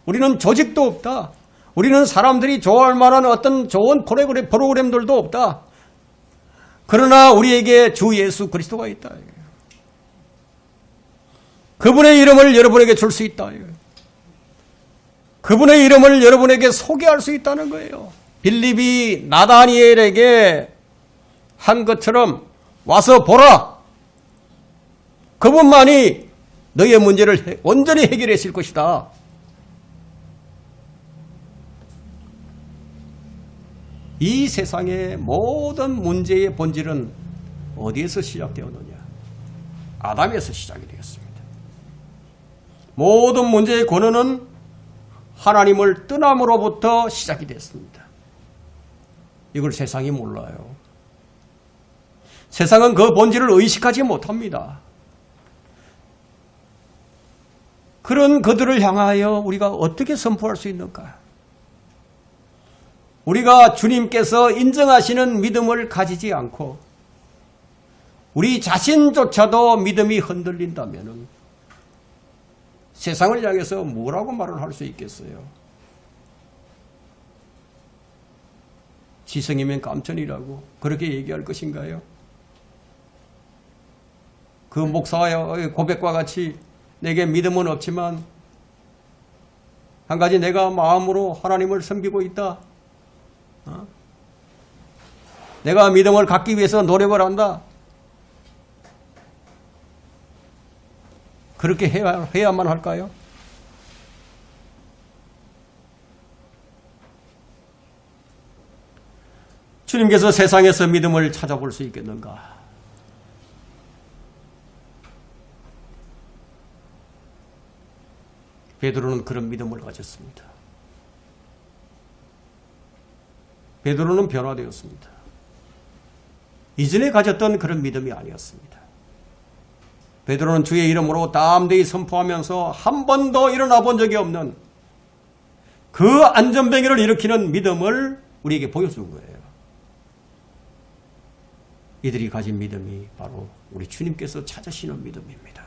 우리는 조직도 없다. 우리는 사람들이 좋아할 만한 어떤 좋은 프로그램들도 없다. 그러나 우리에게 주 예수 그리스도가 있다. 그분의 이름을 여러분에게 줄 수 있다. 그분의 이름을 여러분에게 소개할 수 있다는 거예요. 빌립이 나다니엘에게 한 것처럼 와서 보라. 그분만이 너의 문제를 온전히 해결해 줄 것이다. 이 세상의 모든 문제의 본질은 어디에서 시작되었느냐? 아담에서 시작이 되었습니다. 모든 문제의 근원은 하나님을 떠남으로부터 시작이 됐습니다. 이걸 세상이 몰라요. 세상은 그 본질을 의식하지 못합니다. 그런 그들을 향하여 우리가 어떻게 선포할 수 있는가? 우리가 주님께서 인정하시는 믿음을 가지지 않고 우리 자신조차도 믿음이 흔들린다면 세상을 향해서 뭐라고 말을 할 수 있겠어요? 지성이면 깜천이라고 그렇게 얘기할 것인가요? 그 목사의 고백과 같이 내게 믿음은 없지만 한 가지 내가 마음으로 하나님을 섬기고 있다. 내가 믿음을 갖기 위해서 노력을 한다. 그렇게 해야만 할까요? 주님께서 세상에서 믿음을 찾아볼 수 있겠는가? 베드로는 그런 믿음을 가졌습니다. 베드로는 변화되었습니다. 이전에 가졌던 그런 믿음이 아니었습니다. 베드로는 주의 이름으로 담대히 선포하면서 한 번도 일어나 본 적이 없는 그 안전뱅이를 일으키는 믿음을 우리에게 보여준 거예요. 이들이 가진 믿음이 바로 우리 주님께서 찾으시는 믿음입니다.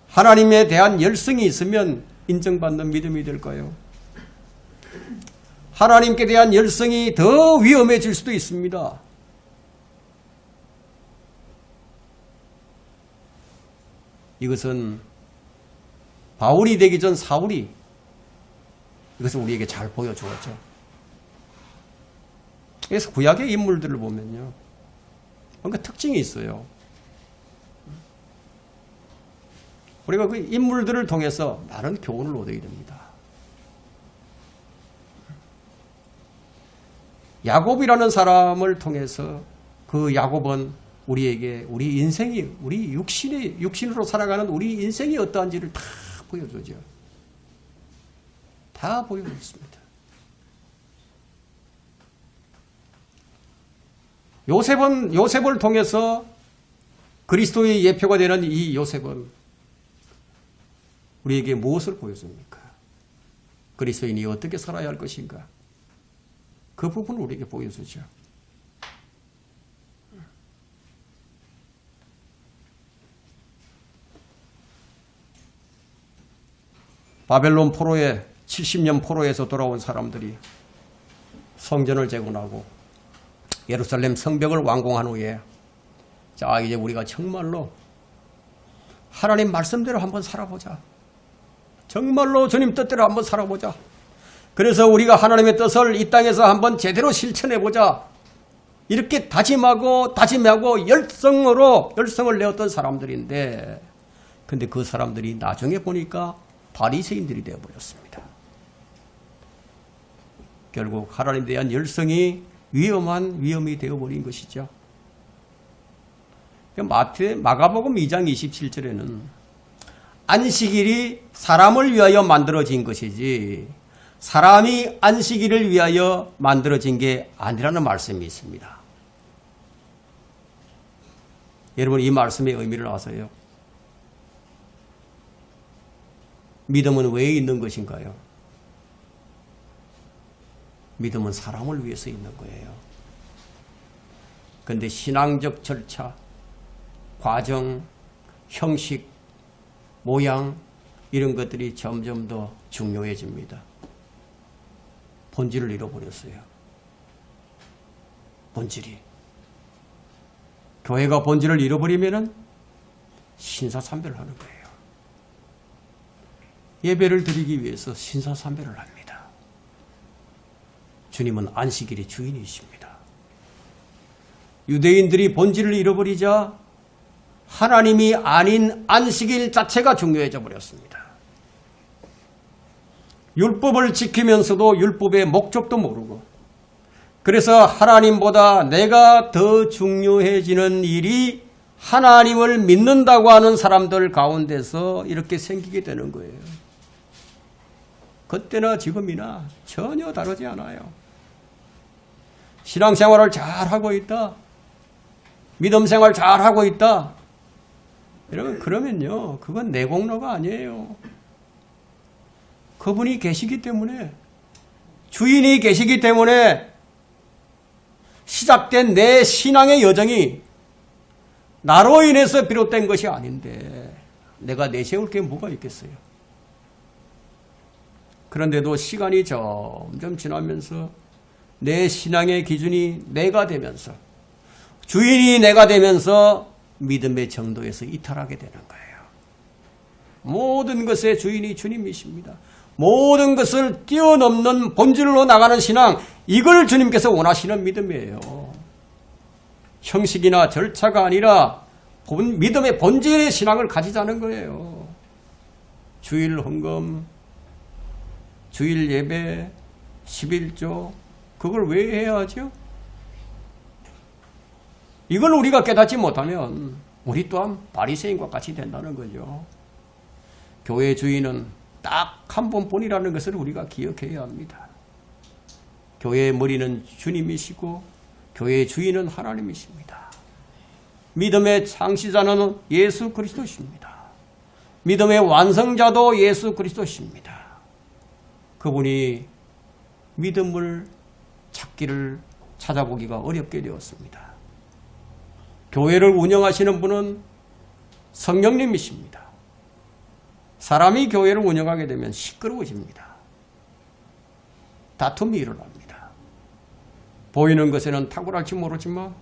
하나님에 대한 열성이 있으면 인정받는 믿음이 될까요? 하나님께 대한 열성이 더 위험해질 수도 있습니다. 이것은 바울이 되기 전 사울이 이것을 우리에게 잘 보여주었죠. 그래서 구약의 인물들을 보면요, 뭔가 특징이 있어요. 우리가 그 인물들을 통해서 많은 교훈을 얻게 됩니다. 야곱이라는 사람을 통해서 그 야곱은 우리에게 우리 인생이, 우리 육신으로 살아가는 우리 인생이 어떠한지를 다 보여주죠. 다 보여줬습니다. 요셉을 통해서 그리스도의 예표가 되는 이 요셉은 우리에게 무엇을 보여줍니까? 그리스도인이 어떻게 살아야 할 것인가? 그 부분을 우리에게 보여주죠. 바벨론 포로에 70년 포로에서 돌아온 사람들이 성전을 재건하고 예루살렘 성벽을 완공한 후에 자, 이제 우리가 정말로 하나님 말씀대로 한번 살아보자. 정말로 주님 뜻대로 한번 살아보자. 그래서 우리가 하나님의 뜻을 이 땅에서 한번 제대로 실천해보자. 이렇게 다짐하고 열성을 내었던 사람들인데, 근데 그 사람들이 나중에 보니까 바리새인들이 되어버렸습니다. 결국 하나님에 대한 열성이 위험이 되어버린 것이죠. 마가복음 2장 27절에는 안식일이 사람을 위하여 만들어진 것이지 사람이 안식일을 위하여 만들어진 게 아니라는 말씀이 있습니다. 여러분, 이 말씀의 의미를 아세요? 믿음은 왜 있는 것인가요? 믿음은 사람을 위해서 있는 거예요. 그런데 신앙적 절차, 과정, 형식, 모양 이런 것들이 점점 더 중요해집니다. 본질을 잃어버렸어요. 본질이. 교회가 본질을 잃어버리면 신사참배를 하는 거예요. 예배를 드리기 위해서 신사참배를 합니다. 주님은 안식일의 주인이십니다. 유대인들이 본질을 잃어버리자 하나님이 아닌 안식일 자체가 중요해져 버렸습니다. 율법을 지키면서도 율법의 목적도 모르고, 그래서 하나님보다 내가 더 중요해지는 일이 하나님을 믿는다고 하는 사람들 가운데서 이렇게 생기게 되는 거예요. 그때나 지금이나 전혀 다르지 않아요. 신앙생활을 잘하고 있다, 믿음생활 잘하고 있다, 그러면요, 그건 내 공로가 아니에요. 그분이 계시기 때문에, 주인이 계시기 때문에 시작된 내 신앙의 여정이 나로 인해서 비롯된 것이 아닌데 내가 내세울 게 뭐가 있겠어요. 그런데도 시간이 점점 지나면서 내 신앙의 기준이 내가 되면서, 주인이 내가 되면서 믿음의 정도에서 이탈하게 되는 거예요. 모든 것의 주인이 주님이십니다. 모든 것을 뛰어넘는 본질로 나가는 신앙, 이걸 주님께서 원하시는 믿음이에요. 형식이나 절차가 아니라 믿음의 본질의 신앙을 가지자는 거예요. 주일 헌금, 주일 예배, 11조, 그걸 왜 해야 하죠? 이걸 우리가 깨닫지 못하면 우리 또한 바리새인과 같이 된다는 거죠. 교회 주인은 딱 한 번뿐이라는 것을 우리가 기억해야 합니다. 교회의 머리는 주님이시고 교회의 주인은 하나님이십니다. 믿음의 창시자는 예수 그리스도십니다. 믿음의 완성자도 예수 그리스도십니다. 그분이 믿음을 찾아보기가 어렵게 되었습니다. 교회를 운영하시는 분은 성령님이십니다. 사람이 교회를 운영하게 되면 시끄러워집니다. 다툼이 일어납니다. 보이는 것에는 탁월할지 모르지만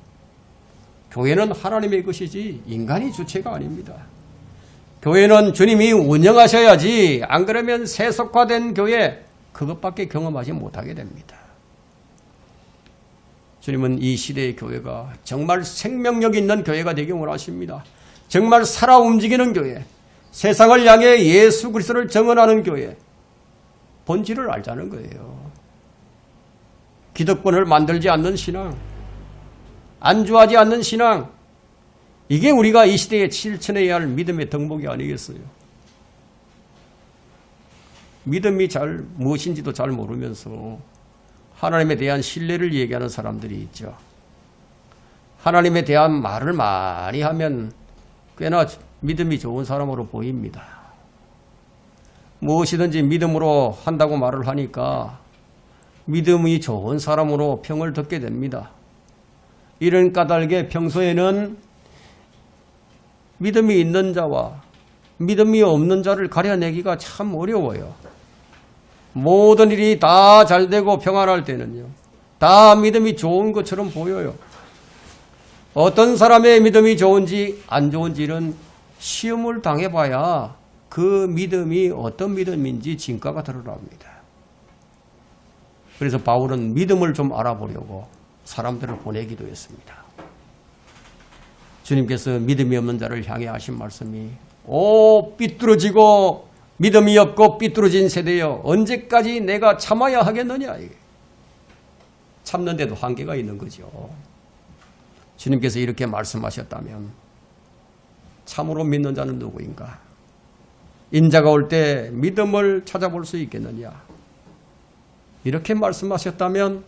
교회는 하나님의 것이지 인간이 주체가 아닙니다. 교회는 주님이 운영하셔야지 안 그러면 세속화된 교회 그것밖에 경험하지 못하게 됩니다. 주님은 이 시대의 교회가 정말 생명력 있는 교회가 되기 원하십니다. 정말 살아 움직이는 교회, 세상을 향해 예수 그리스도를 정언하는 교회, 본질을 알자는 거예요. 기득권을 만들지 않는 신앙, 안주하지 않는 신앙, 이게 우리가 이 시대에 실천해야 할 믿음의 덕목이 아니겠어요? 믿음이 무엇인지도 잘 모르면서 하나님에 대한 신뢰를 얘기하는 사람들이 있죠. 하나님에 대한 말을 많이 하면 꽤나 믿음이 좋은 사람으로 보입니다. 무엇이든지 믿음으로 한다고 말을 하니까 믿음이 좋은 사람으로 평을 듣게 됩니다. 이런 까닭에 평소에는 믿음이 있는 자와 믿음이 없는 자를 가려내기가 참 어려워요. 모든 일이 다 잘되고 평안할 때는요, 다 믿음이 좋은 것처럼 보여요. 어떤 사람의 믿음이 좋은지 안 좋은지는 시험을 당해봐야 그 믿음이 어떤 믿음인지 진가가 드러납니다. 그래서 바울은 믿음을 좀 알아보려고 사람들을 보내기도 했습니다. 주님께서 믿음이 없는 자를 향해 하신 말씀이 삐뚤어지고 믿음이 없고 삐뚤어진 세대여 언제까지 내가 참아야 하겠느냐. 참는데도 한계가 있는 거죠. 주님께서 이렇게 말씀하셨다면 참으로 믿는 자는 누구인가? 인자가 올 때 믿음을 찾아볼 수 있겠느냐? 이렇게 말씀하셨다면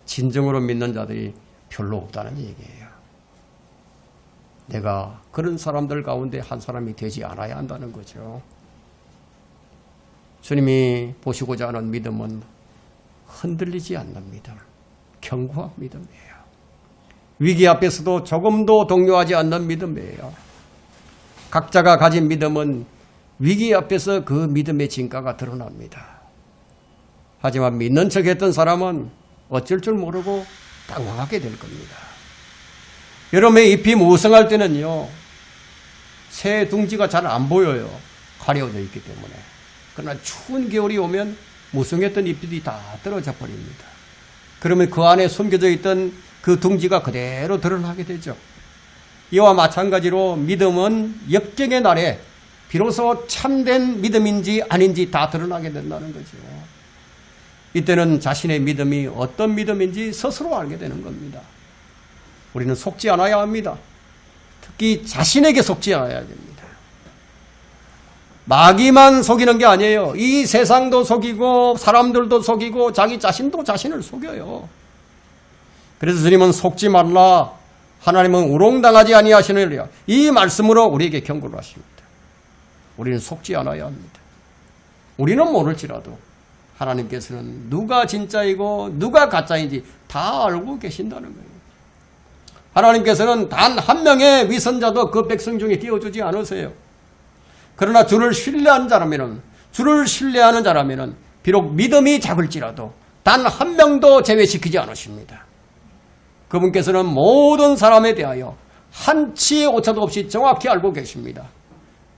진정으로 믿는 자들이 별로 없다는 얘기예요. 내가 그런 사람들 가운데 한 사람이 되지 않아야 한다는 거죠. 주님이 보시고자 하는 믿음은 흔들리지 않는 믿음, 견고한 믿음이에요. 위기 앞에서도 조금도 동요하지 않는 믿음이에요. 각자가 가진 믿음은 위기 앞에서 그 믿음의 진가가 드러납니다. 하지만 믿는 척했던 사람은 어쩔 줄 모르고 당황하게 될 겁니다. 여름에 잎이 무성할 때는요, 새 둥지가 잘 안 보여요. 가려져 있기 때문에. 그러나 추운 겨울이 오면 무성했던 잎들이 다 떨어져 버립니다. 그러면 그 안에 숨겨져 있던 그 둥지가 그대로 드러나게 되죠. 이와 마찬가지로 믿음은 역경의 날에 비로소 참된 믿음인지 아닌지 다 드러나게 된다는 거죠. 이때는 자신의 믿음이 어떤 믿음인지 스스로 알게 되는 겁니다. 우리는 속지 않아야 합니다. 특히 자신에게 속지 않아야 됩니다. 마귀만 속이는 게 아니에요. 이 세상도 속이고 사람들도 속이고 자기 자신도 자신을 속여요. 그래서 주님은 속지 말라. 하나님은 우롱당하지 아니하시느니라. 이 말씀으로 우리에게 경고를 하십니다. 우리는 속지 않아야 합니다. 우리는 모를지라도 하나님께서는 누가 진짜이고 누가 가짜인지 다 알고 계신다는 거예요. 하나님께서는 단 한 명의 위선자도 그 백성 중에 띄워주지 않으세요. 그러나 주를 신뢰하는 자라면 비록 믿음이 작을지라도 단 한 명도 제외시키지 않으십니다. 그분께서는 모든 사람에 대하여 한치의 오차도 없이 정확히 알고 계십니다.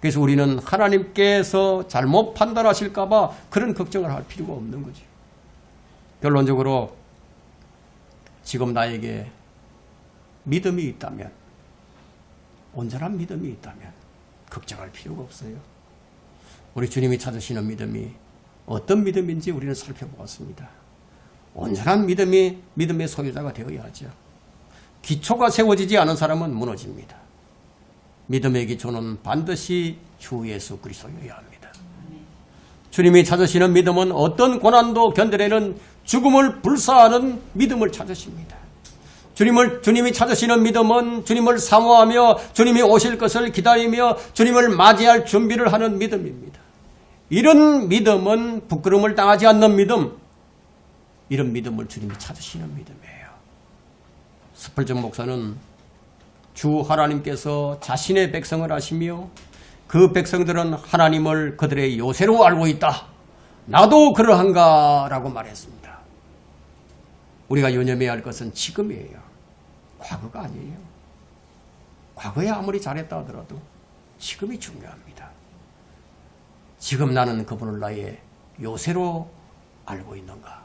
그래서 우리는 하나님께서 잘못 판단하실까 봐 그런 걱정을 할 필요가 없는 거죠. 결론적으로 지금 나에게 믿음이 있다면, 온전한 믿음이 있다면 걱정할 필요가 없어요. 우리 주님이 찾으시는 믿음이 어떤 믿음인지 우리는 살펴보았습니다. 온전한 믿음이 믿음의 소유자가 되어야 하죠. 기초가 세워지지 않은 사람은 무너집니다. 믿음의 기초는 반드시 주 예수 그리스도여야 합니다. 주님이 찾으시는 믿음은 어떤 고난도 견뎌내는 죽음을 불사하는 믿음을 찾으십니다. 주님이 찾으시는 믿음은 주님을 사모하며 주님이 오실 것을 기다리며 주님을 맞이할 준비를 하는 믿음입니다. 이런 믿음은 부끄러움을 당하지 않는 믿음, 이런 믿음을 주님이 찾으시는 믿음이에요. 스펄전 목사는 주 하나님께서 자신의 백성을 아시며 그 백성들은 하나님을 그들의 요새로 알고 있다. 나도 그러한가 라고 말했습니다. 우리가 유념해야 할 것은 지금이에요. 과거가 아니에요. 과거에 아무리 잘했다 하더라도 지금이 중요합니다. 지금 나는 그분을 나의 요새로 알고 있는가?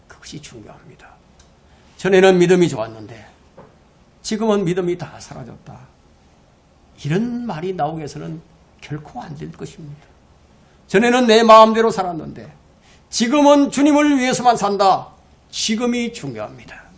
그것이 중요합니다. 전에는 믿음이 좋았는데 지금은 믿음이 다 사라졌다. 이런 말이 나오게 해서는 결코 안 될 것입니다. 전에는 내 마음대로 살았는데 지금은 주님을 위해서만 산다. 지금이 중요합니다.